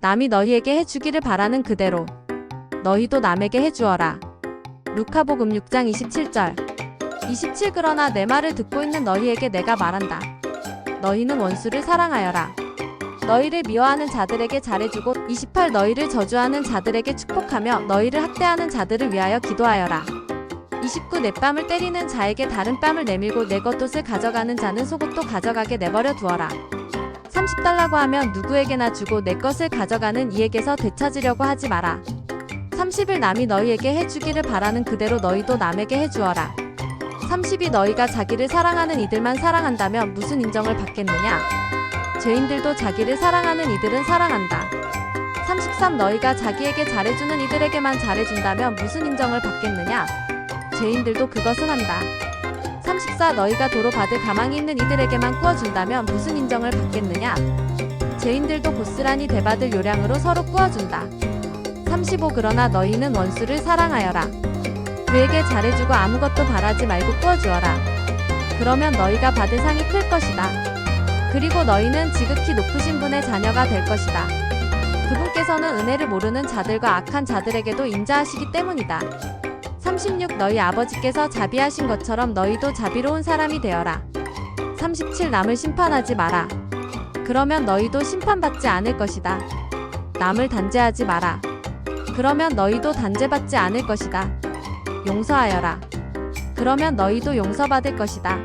남이 너희에게 해주기를 바라는 그대로 너희도 남에게 해주어라. 루카복음 6장 27절 27 그러나 내 말을 듣고 있는 너희에게 내가 말한다. 너희는 원수를 사랑하여라. 너희를 미워하는 자들에게 잘해주고 28 너희를 저주하는 자들에게 축복하며 너희를 학대하는 자들을 위하여 기도하여라. 29 내 뺨을 때리는 자에게 다른 뺨을 내밀고 내 겉옷을 가져가는 자는 속옷도 가져가게 내버려 두어라. 30 달라고 하면 누구에게나 주고 내 것을 가져가는 이에게서 되찾으려고 하지 마라. 30일 남이 너희에게 해주기를 바라는 그대로 너희도 남에게 해주어라. 32 너희가 자기를 사랑하는 이들만 사랑한다면 무슨 인정을 받겠느냐? 죄인들도 자기를 사랑하는 이들은 사랑한다. 33 너희가 자기에게 잘해주는 이들에게만 잘해준다면 무슨 인정을 받겠느냐? 죄인들도 그것은 한다. 34 너희가 도로 받을 가망이 있는 이들에게만 구워준다면 무슨 인정을 받겠느냐? 죄인들도 고스란히 대받을 요량으로 서로 구워준다. 35 그러나 너희는 원수를 사랑하여라. 그에게 잘해주고 아무것도 바라지 말고 구워주어라. 그러면 너희가 받을 상이 클 것이다. 그리고 너희는 지극히 높으신 분의 자녀가 될 것이다. 그분께서는 은혜를 모르는 자들과 악한 자들에게도 인자하시기 때문이다. 36 너희 아버지께서 자비하신 것처럼 너희도 자비로운 사람이 되어라. 37 남을 심판하지 마라. 그러면 너희도 심판받지 않을 것이다. 남을 단죄하지 마라. 그러면 너희도 단죄받지 않을 것이다. 용서하여라. 그러면 너희도 용서받을 것이다.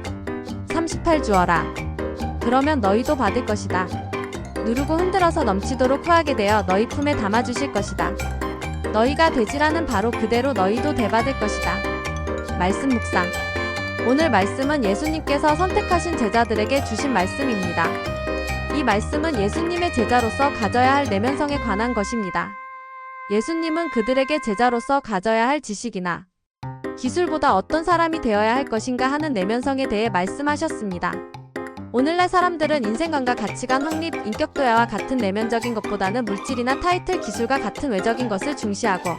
38 주어라. 그러면 너희도 받을 것이다. 누르고 흔들어서 넘치도록 후하게 되어 너희 품에 담아주실 것이다. 너희가 되지라는 바로 그대로 너희도 되받을 것이다. 말씀 묵상. 오늘 말씀은 예수님께서 선택하신 제자들에게 주신 말씀입니다. 이 말씀은 예수님의 제자로서 가져야 할 내면성에 관한 것입니다. 예수님은 그들에게 제자로서 가져야 할 지식이나 기술보다 어떤 사람이 되어야 할 것인가 하는 내면성에 대해 말씀하셨습니다. 오늘날 사람들은 인생관과 가치관 확립, 인격도야와 같은 내면적인 것보다는 물질이나 타이틀, 기술과 같은 외적인 것을 중시하고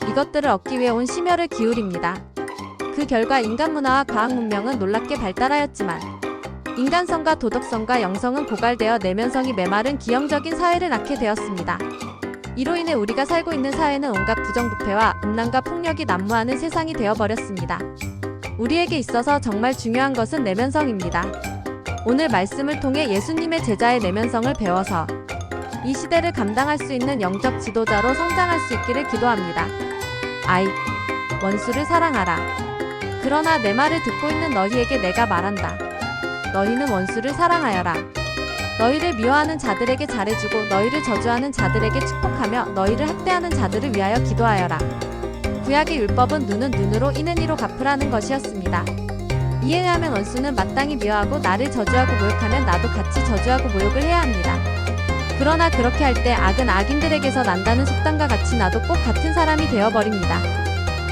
이것들을 얻기 위해 온 심혈을 기울입니다. 그 결과 인간 문화와 과학 문명은 놀랍게 발달하였지만 인간성과 도덕성과 영성은 고갈되어 내면성이 메마른 기형적인 사회를 낳게 되었습니다. 이로 인해 우리가 살고 있는 사회는 온갖 부정부패와 음란과 폭력이 난무하는 세상이 되어버렸습니다. 우리에게 있어서 정말 중요한 것은 내면성입니다. 오늘 말씀을 통해 예수님의 제자의 내면성을 배워서 이 시대를 감당할 수 있는 영적 지도자로 성장할 수 있기를 기도합니다. 원수를 사랑하라. 그러나 내 말을 듣고 있는 너희에게 내가 말한다. 너희는 원수를 사랑하여라. 너희를 미워하는 자들에게 잘해주고 너희를 저주하는 자들에게 축복하며 너희를 학대하는 자들을 위하여 기도하여라. 구약의 율법은 눈은 눈으로 이는 이로 갚으라는 것이었습니다. 이에 의하면 원수는 마땅히 미워하고 나를 저주하고 모욕하면 나도 같이 저주하고 모욕을 해야 합니다. 그러나 그렇게 할 때 악은 악인들에게서 난다는 속담과 같이 나도 꼭 같은 사람이 되어버립니다.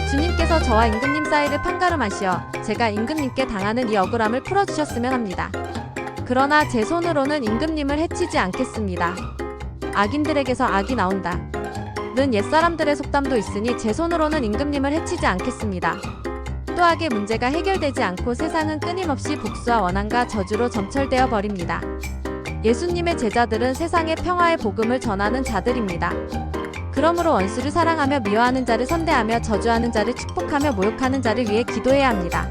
주님께서 저와 임금님 사이를 판가름하시어 제가 임금님께 당하는 이 억울함을 풀어주셨으면 합니다. 그러나 제 손으로는 임금님을 해치지 않겠습니다. 악인들에게서 악이 나온다 는 옛사람들의 속담도 있으니 제 손으로는 임금님을 해치지 않겠습니다. 또 악의 문제가 해결되지 않고 세상은 끊임없이 복수와 원한과 저주로 점철되어 버립니다. 예수님의 제자들은 세상의 평화의 복음을 전하는 자들입니다. 그러므로 원수를 사랑하며 미워하는 자를 선대하며 저주하는 자를 축복하며 모욕하는 자를 위해 기도해야 합니다.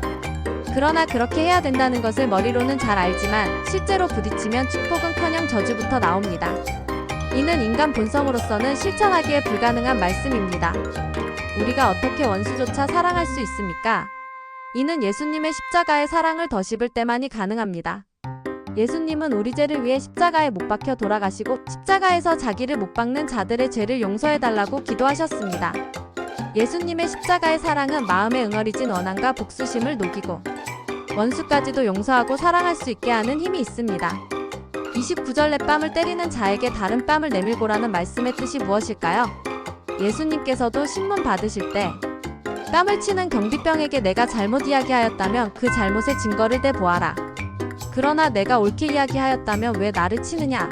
그러나 그렇게 해야 된다는 것을 머리로는 잘 알지만 실제로 부딪히면 축복은커녕 저주부터 나옵니다. 이는 인간 본성으로서는 실천하기에 불가능한 말씀입니다. 우리가 어떻게 원수조차 사랑할 수 있습니까? 이는 예수님의 십자가의 사랑을 덧입을 때만이 가능합니다. 예수님은 우리 죄를 위해 십자가에 못 박혀 돌아가시고 십자가에서 자기를 못 박는 자들의 죄를 용서해달라고 기도하셨습니다. 예수님의 십자가의 사랑은 마음에 응어리진 원한과 복수심을 녹이고 원수까지도 용서하고 사랑할 수 있게 하는 힘이 있습니다. 29절 내 뺨을 때리는 자에게 다른 뺨을 내밀고라는 말씀의 뜻이 무엇일까요? 예수님께서도 신문 받으실 때 뺨을 치는 경비병에게 내가 잘못 이야기하였다면 그 잘못의 증거를 대보아라. 그러나 내가 옳게 이야기하였다면 왜 나를 치느냐?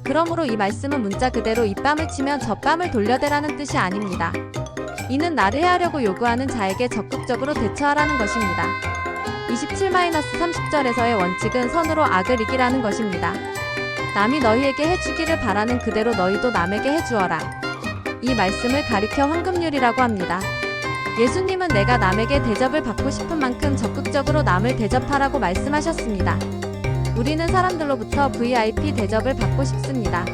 그러므로 이 말씀은 문자 그대로 이 뺨을 치면 저 뺨을 돌려대라는 뜻이 아닙니다. 이는 나를 해하려고 요구하는 자에게 적극적으로 대처하라는 것입니다. 27-30절에서의 원칙은 선으로 악을 이기라는 것입니다. 남이 너희에게 해주기를 바라는 그대로 너희도 남에게 해주어라. 이 말씀을 가리켜 황금률이라고 합니다. 예수님은 내가 남에게 대접을 받고 싶은 만큼 적극적으로 남을 대접하라고 말씀하셨습니다. 우리는 사람들로부터 VIP 대접을 받고 싶습니다.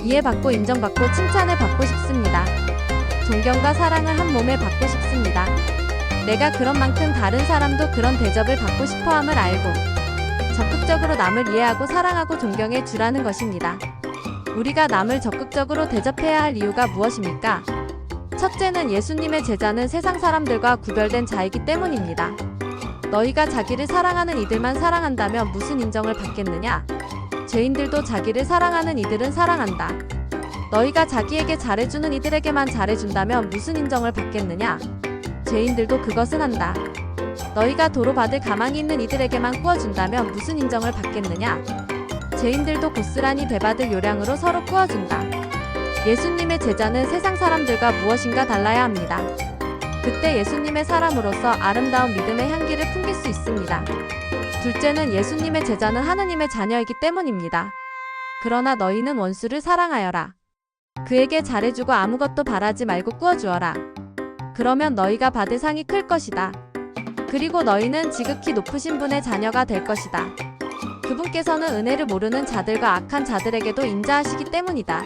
이해받고 인정받고 칭찬을 받고 싶습니다. 존경과 사랑을 한 몸에 받고 싶습니다. 내가 그런 만큼 다른 사람도 그런 대접을 받고 싶어함을 알고 적극적으로 남을 이해하고 사랑하고 존경해 주라는 것입니다. 우리가 남을 적극적으로 대접해야 할 이유가 무엇입니까? 첫째는 예수님의 제자는 세상 사람들과 구별된 자이기 때문입니다. 너희가 자기를 사랑하는 이들만 사랑한다면 무슨 인정을 받겠느냐? 죄인들도 자기를 사랑하는 이들은 사랑한다. 너희가 자기에게 잘해주는 이들에게만 잘해준다면 무슨 인정을 받겠느냐? 죄인들도 그것은 한다. 너희가 도로 받을 가망이 있는 이들에게만 꾸어준다면 무슨 인정을 받겠느냐? 죄인들도 고스란히 되받을 요량으로 서로 꾸어준다. 예수님의 제자는 세상 사람들과 무엇인가 달라야 합니다. 그때 예수님의 사람으로서 아름다운 믿음의 향기를 풍길 수 있습니다. 둘째는 예수님의 제자는 하느님의 자녀이기 때문입니다. 그러나 너희는 원수를 사랑하여라. 그에게 잘해주고 아무것도 바라지 말고 꾸어주어라. 그러면 너희가 받을 상이 클 것이다. 그리고 너희는 지극히 높으신 분의 자녀가 될 것이다. 그분께서는 은혜를 모르는 자들과 악한 자들에게도 인자하시기 때문이다.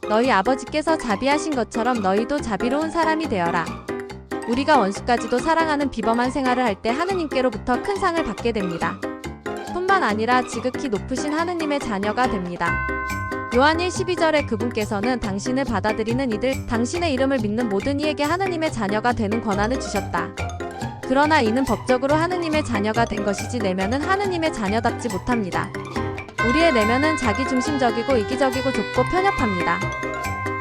너희 아버지께서 자비하신 것처럼 너희도 자비로운 사람이 되어라. 우리가 원수까지도 사랑하는 비범한 생활을 할 때 하느님께로부터 큰 상을 받게 됩니다. 뿐만 아니라 지극히 높으신 하느님의 자녀가 됩니다. 요한 1:12절에 그분께서는 당신을 받아들이는 이들, 당신의 이름을 믿는 모든 이에게 하느님의 자녀가 되는 권한을 주셨다. 그러나 이는 법적으로 하느님의 자녀가 된 것이지 내면은 하느님의 자녀답지 못합니다. 우리의 내면은 자기중심적이고 이기적이고 좁고 편협합니다.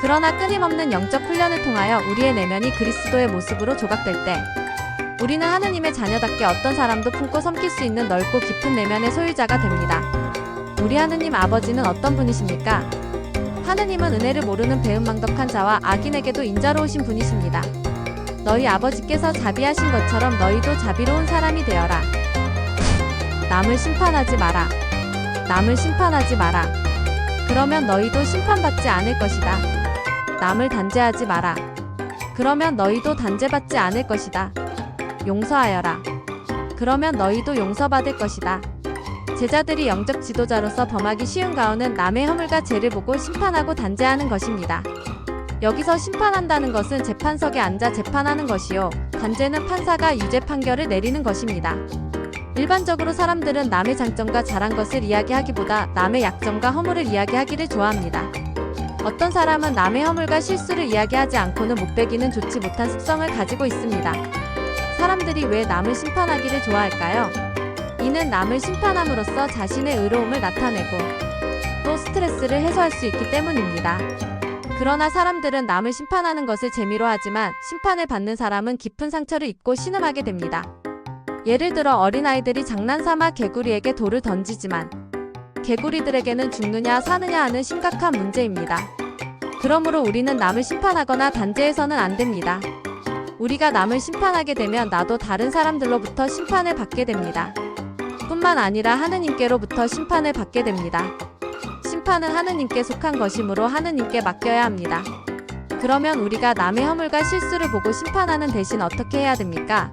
그러나 끊임없는 영적 훈련을 통하여 우리의 내면이 그리스도의 모습으로 조각될 때 우리는 하느님의 자녀답게 어떤 사람도 품고 섬길 수 있는 넓고 깊은 내면의 소유자가 됩니다. 우리 하느님 아버지는 어떤 분이십니까? 하느님은 은혜를 모르는 배은망덕한 자와 악인에게도 인자로우신 분이십니다. 너희 아버지께서 자비하신 것처럼 너희도 자비로운 사람이 되어라. 남을 심판하지 마라. 남을 심판하지 마라. 그러면 너희도 심판받지 않을 것이다. 남을 단죄하지 마라. 그러면 너희도 단죄받지 않을 것이다. 용서하여라. 그러면 너희도 용서받을 것이다. 제자들이 영적 지도자로서 범하기 쉬운 가운은 남의 허물과 죄를 보고 심판하고 단죄하는 것입니다. 여기서 심판한다는 것은 재판석에 앉아 재판하는 것이요, 단죄는 판사가 유죄 판결을 내리는 것입니다. 일반적으로 사람들은 남의 장점과 잘한 것을 이야기하기보다 남의 약점과 허물을 이야기하기를 좋아합니다. 어떤 사람은 남의 허물과 실수를 이야기하지 않고는 못배기는 좋지 못한 습성을 가지고 있습니다. 사람들이 왜 남을 심판하기를 좋아할까요? 이는 남을 심판함으로써 자신의 의로움을 나타내고 또 스트레스를 해소할 수 있기 때문입니다. 그러나 사람들은 남을 심판하는 것을 재미로 하지만 심판을 받는 사람은 깊은 상처를 입고 신음하게 됩니다. 예를 들어 어린아이들이 장난삼아 개구리에게 돌을 던지지만 개구리들에게는 죽느냐 사느냐 하는 심각한 문제입니다. 그러므로 우리는 남을 심판하거나 단죄해서는 안 됩니다. 우리가 남을 심판하게 되면 나도 다른 사람들로부터 심판을 받게 됩니다. 뿐만 아니라 하느님께로부터 심판을 받게 됩니다. 심판은 하느님께 속한 것이므로 하느님께 맡겨야 합니다. 그러면 우리가 남의 허물과 실수를 보고 심판하는 대신 어떻게 해야 됩니까?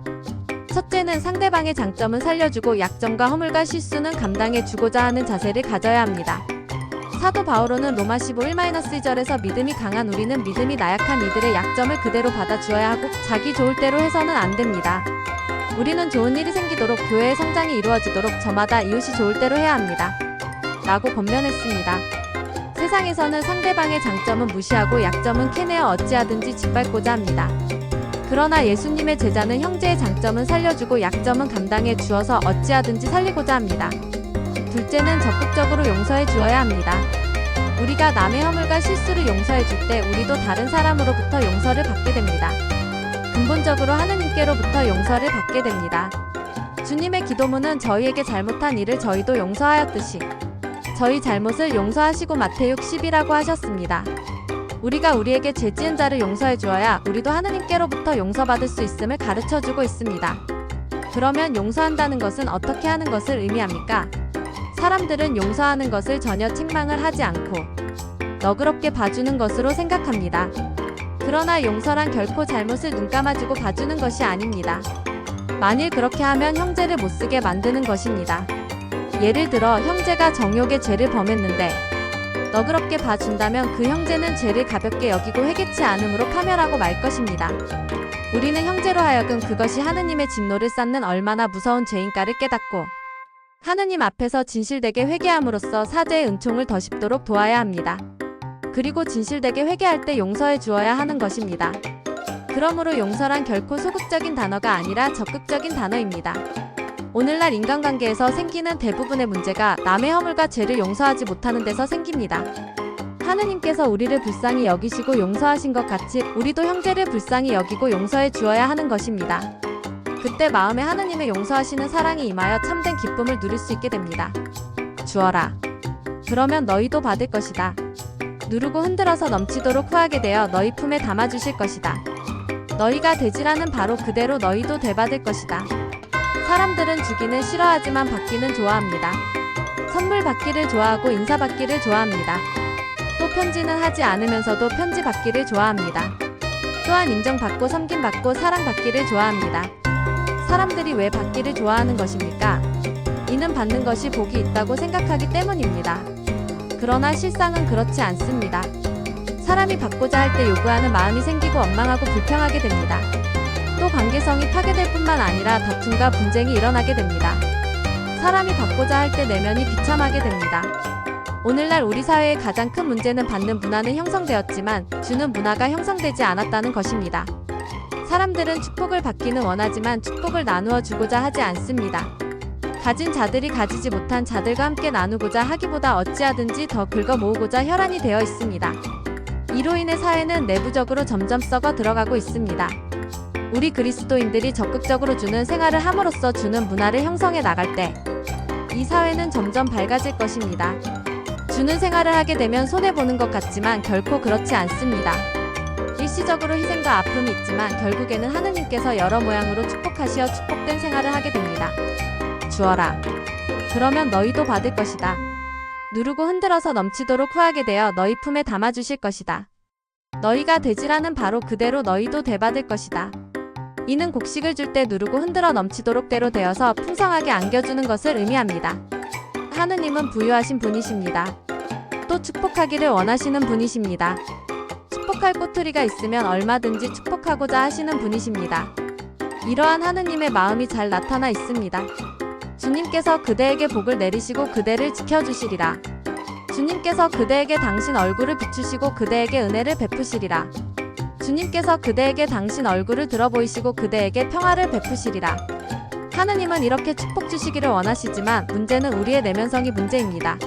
첫째는 상대방의 장점은 살려주고 약점과 허물과 실수는 감당해주고자 하는 자세를 가져야 합니다. 사도 바오로는 로마 15:1-2절에서 믿음이 강한 우리는 믿음이 나약한 이들의 약점을 그대로 받아주어야 하고 자기 좋을 대로 해서는 안 됩니다. 우리는 좋은 일이 생기도록 교회의 성장이 이루어지도록 저마다 이웃이 좋을 대로 해야 합니다. 라고 권면했습니다. 세상에서는 상대방의 장점은 무시하고 약점은 캐내어 어찌하든지 짓밟고자 합니다. 그러나 예수님의 제자는 형제의 장점은 살려주고 약점은 감당해 주어서 어찌하든지 살리고자 합니다. 둘째는 적극적으로 용서해 주어야 합니다. 우리가 남의 허물과 실수를 용서해 줄 때 우리도 다른 사람으로부터 용서를 받게 됩니다. 근본적으로 하느님께로부터 용서를 받게 됩니다. 주님의 기도문은 저희에게 잘못한 일을 저희도 용서하였듯이 저희 잘못을 용서하시고 마태육 10이라고 하셨습니다. 우리가 우리에게 죄 지은 자를 용서해 주어야 우리도 하느님께로부터 용서받을 수 있음을 가르쳐 주고 있습니다. 그러면 용서한다는 것은 어떻게 하는 것을 의미합니까? 사람들은 용서하는 것을 전혀 책망을 하지 않고 너그럽게 봐주는 것으로 생각합니다. 그러나 용서란 결코 잘못을 눈 감아주고 봐주는 것이 아닙니다. 만일 그렇게 하면 형제를 못쓰게 만드는 것입니다. 예를 들어 형제가 정욕의 죄를 범했는데 너그럽게 봐준다면 그 형제는 죄를 가볍게 여기고 회개치 않음으로 파멸하고 말 것입니다. 우리는 형제로 하여금 그것이 하느님의 진노를 쌓는 얼마나 무서운 죄인가를 깨닫고 하느님 앞에서 진실되게 회개함으로써 사죄의 은총을 더 쉽도록 도와야 합니다. 그리고 진실되게 회개할 때 용서해 주어야 하는 것입니다. 그러므로 용서란 결코 소극적인 단어가 아니라 적극적인 단어입니다. 오늘날 인간관계에서 생기는 대부분의 문제가 남의 허물과 죄를 용서하지 못하는 데서 생깁니다. 하느님께서 우리를 불쌍히 여기시고 용서하신 것 같이 우리도 형제를 불쌍히 여기고 용서해 주어야 하는 것입니다. 그때 마음에 하느님의 용서하시는 사랑이 임하여 참된 기쁨을 누릴 수 있게 됩니다. 주어라. 그러면 너희도 받을 것이다. 누르고 흔들어서 넘치도록 후하게 되어 너희 품에 담아주실 것이다. 너희가 되지라는 바로 그대로 너희도 되받을 것이다. 사람들은 주기는 싫어하지만 받기는 좋아합니다. 선물 받기를 좋아하고 인사 받기를 좋아합니다. 또 편지는 하지 않으면서도 편지 받기를 좋아합니다. 또한 인정받고 섬김받고 사랑받기를 좋아합니다. 사람들이 왜 받기를 좋아하는 것입니까? 이는 받는 것이 복이 있다고 생각하기 때문입니다. 그러나 실상은 그렇지 않습니다. 사람이 받고자 할 때 요구하는 마음이 생기고 원망하고 불평하게 됩니다. 또 관계성이 파괴될 뿐만 아니라 다툼과 분쟁이 일어나게 됩니다. 사람이 받고자 할 때 내면이 비참하게 됩니다. 오늘날 우리 사회의 가장 큰 문제는 받는 문화는 형성되었지만 주는 문화가 형성되지 않았다는 것입니다. 사람들은 축복을 받기는 원하지만 축복을 나누어 주고자 하지 않습니다. 가진 자들이 가지지 못한 자들과 함께 나누고자 하기보다 어찌하든지 더 긁어 모으고자 혈안이 되어 있습니다. 이로 인해 사회는 내부적으로 점점 썩어 들어가고 있습니다. 우리 그리스도인들이 적극적으로 주는 생활을 함으로써 주는 문화를 형성해 나갈 때 이 사회는 점점 밝아질 것입니다. 주는 생활을 하게 되면 손해보는 것 같지만 결코 그렇지 않습니다. 일시적으로 희생과 아픔이 있지만 결국에는 하느님께서 여러 모양으로 축복하시어 축복된 생활을 하게 됩니다. 주어라. 그러면 너희도 받을 것이다. 누르고 흔들어서 넘치도록 후하게 되어 너희 품에 담아주실 것이다. 너희가 되지라는 바로 그대로 너희도 되받을 것이다. 이는 곡식을 줄 때 누르고 흔들어 넘치도록 대로 되어서 풍성하게 안겨주는 것을 의미합니다. 하느님은 부유하신 분이십니다. 또 축복하기를 원하시는 분이십니다. 축복할 꼬투리가 있으면 얼마든지 축복하고자 하시는 분이십니다. 이러한 하느님의 마음이 잘 나타나 있습니다. 주님께서 그대에게 복을 내리시고 그대를 지켜주시리라. 주님께서 그대에게 당신 얼굴을 비추시고 그대에게 은혜를 베푸시리라. 주님께서 그대에게 당신 얼굴을 들어보이시고 그대에게 평화를 베푸시리라. 하느님은 이렇게 축복 주시기를 원하시지만 문제는 우리의 내면성이 문제입니다.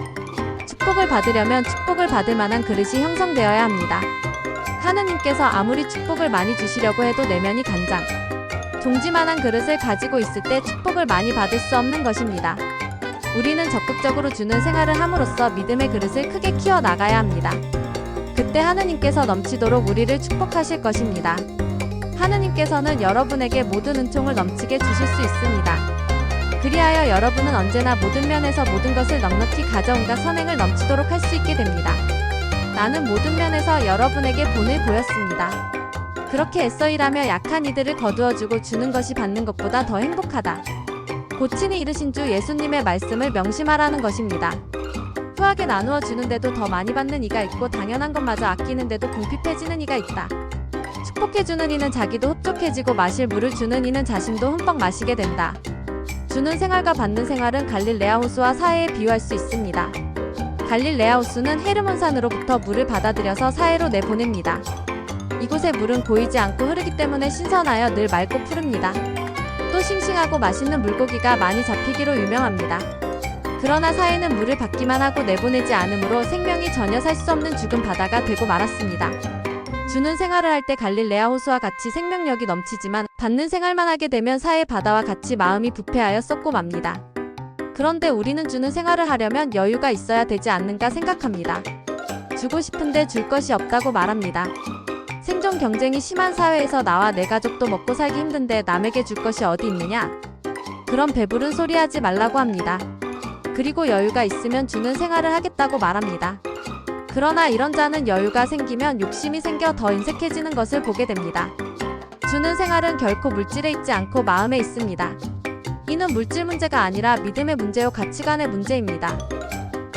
축복을 받으려면 축복을 받을 만한 그릇이 형성되어야 합니다. 하느님께서 아무리 축복을 많이 주시려고 해도 내면이 간장, 종지만한 그릇을 가지고 있을 때 축복을 많이 받을 수 없는 것입니다. 우리는 적극적으로 주는 생활을 함으로써 믿음의 그릇을 크게 키워 나가야 합니다. 그때 하느님께서 넘치도록 우리를 축복하실 것입니다. 하느님께서는 여러분에게 모든 은총을 넘치게 주실 수 있습니다. 그리하여 여러분은 언제나 모든 면에서 모든 것을 넉넉히 가져온과 선행을 넘치도록 할 수 있게 됩니다. 나는 모든 면에서 여러분에게 본을 보였습니다. 그렇게 애써 일하며 약한 이들을 거두어주고 주는 것이 받는 것보다 더 행복하다. 고친이 이르신 주 예수님의 말씀을 명심하라는 것입니다. 후하게 나누어 주는데도 더 많이 받는 이가 있고 당연한 것마저 아끼는데도 궁핍해지는 이가 있다. 축복해주는 이는 자기도 흡족해지고 마실 물을 주는 이는 자신도 흠뻑 마시게 된다. 주는 생활과 받는 생활은 갈릴레아 호수와 사해에 비유할 수 있습니다. 갈릴레아 호수는 헤르몬산으로부터 물을 받아들여서 사해로 내보냅니다. 이곳의 물은 고이지 않고 흐르기 때문에 신선하여 늘 맑고 푸릅니다. 또 싱싱하고 맛있는 물고기가 많이 잡히기로 유명합니다. 그러나 사해는 물을 받기만 하고 내보내지 않으므로 생명이 전혀 살 수 없는 죽은 바다가 되고 말았습니다. 주는 생활을 할 때 갈릴레아 호수와 같이 생명력이 넘치지만 받는 생활만 하게 되면 사해 바다와 같이 마음이 부패하여 썩고 맙니다. 그런데 우리는 주는 생활을 하려면 여유가 있어야 되지 않는가 생각합니다. 주고 싶은데 줄 것이 없다고 말합니다. 생존 경쟁이 심한 사회에서 나와 내 가족도 먹고 살기 힘든데 남에게 줄 것이 어디 있느냐? 그런 배부른 소리 하지 말라고 합니다. 그리고 여유가 있으면 주는 생활을 하겠다고 말합니다. 그러나 이런 자는 여유가 생기면 욕심이 생겨 더 인색해지는 것을 보게 됩니다. 주는 생활은 결코 물질에 있지 않고 마음에 있습니다. 이는 물질 문제가 아니라 믿음의 문제요 가치관의 문제입니다.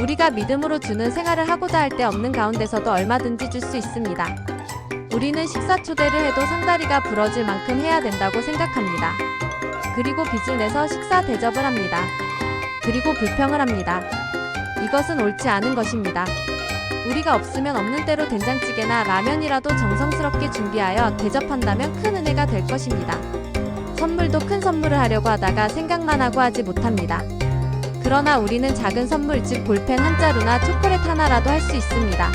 우리가 믿음으로 주는 생활을 하고자 할 때 없는 가운데서도 얼마든지 줄 수 있습니다. 우리는 식사 초대를 해도 상다리가 부러질 만큼 해야 된다고 생각합니다. 그리고 빚을 내서 식사 대접을 합니다. 그리고 불평을 합니다. 이것은 옳지 않은 것입니다. 우리가 없으면 없는 대로 된장찌개나 라면이라도 정성스럽게 준비하여 대접한다면 큰 은혜가 될 것입니다. 선물도 큰 선물을 하려고 하다가 생각만 하고 하지 못합니다. 그러나 우리는 작은 선물, 즉 볼펜 한 자루나 초콜릿 하나라도 할 수 있습니다.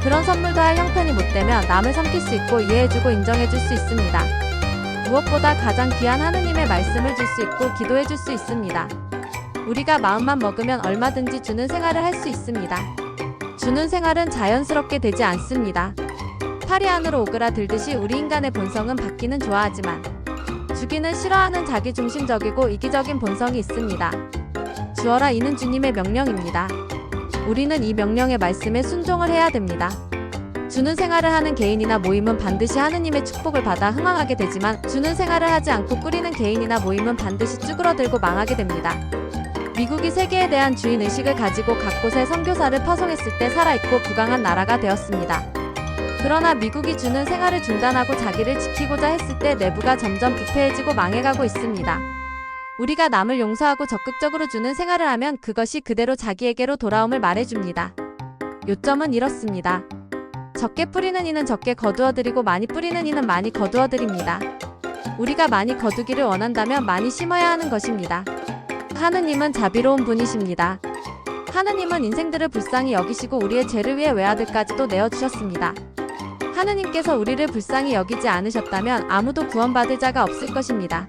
그런 선물도 할 형편이 못 되면 남을 섬길 수 있고 이해해주고 인정해줄 수 있습니다. 무엇보다 가장 귀한 하느님의 말씀을 줄 수 있고 기도해줄 수 있습니다. 우리가 마음만 먹으면 얼마든지 주는 생활을 할 수 있습니다. 주는 생활은 자연스럽게 되지 않습니다. 파리 안으로 오그라들듯이 우리 인간의 본성은 받기는 좋아하지만 주기는 싫어하는 자기중심적이고 이기적인 본성이 있습니다. 주어라, 이는 주님의 명령입니다. 우리는 이 명령의 말씀에 순종을 해야 됩니다. 주는 생활을 하는 개인이나 모임은 반드시 하느님의 축복을 받아 흥왕하게 되지만 주는 생활을 하지 않고 꾸리는 개인이나 모임은 반드시 쭈그러들고 망하게 됩니다. 미국이 세계에 대한 주인의식을 가지고 각 곳에 선교사를 파송했을 때 살아있고 부강한 나라가 되었습니다. 그러나 미국이 주는 생활을 중단하고 자기를 지키고자 했을 때 내부가 점점 부패해지고 망해가고 있습니다. 우리가 남을 용서하고 적극적으로 주는 생활을 하면 그것이 그대로 자기에게로 돌아옴을 말해줍니다. 요점은 이렇습니다. 적게 뿌리는 이는 적게 거두어들이고 많이 뿌리는 이는 많이 거두어들입니다. 우리가 많이 거두기를 원한다면 많이 심어야 하는 것입니다. 하느님은 자비로운 분이십니다. 하느님은 인생들을 불쌍히 여기시고 우리의 죄를 위해 외아들까지도 내어주셨습니다. 하느님께서 우리를 불쌍히 여기지 않으셨다면 아무도 구원받을 자가 없을 것입니다.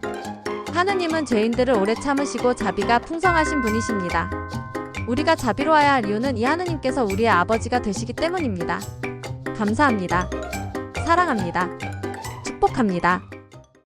하느님은 죄인들을 오래 참으시고 자비가 풍성하신 분이십니다. 우리가 자비로워야 할 이유는 이 하느님께서 우리의 아버지가 되시기 때문입니다. 감사합니다. 사랑합니다. 축복합니다.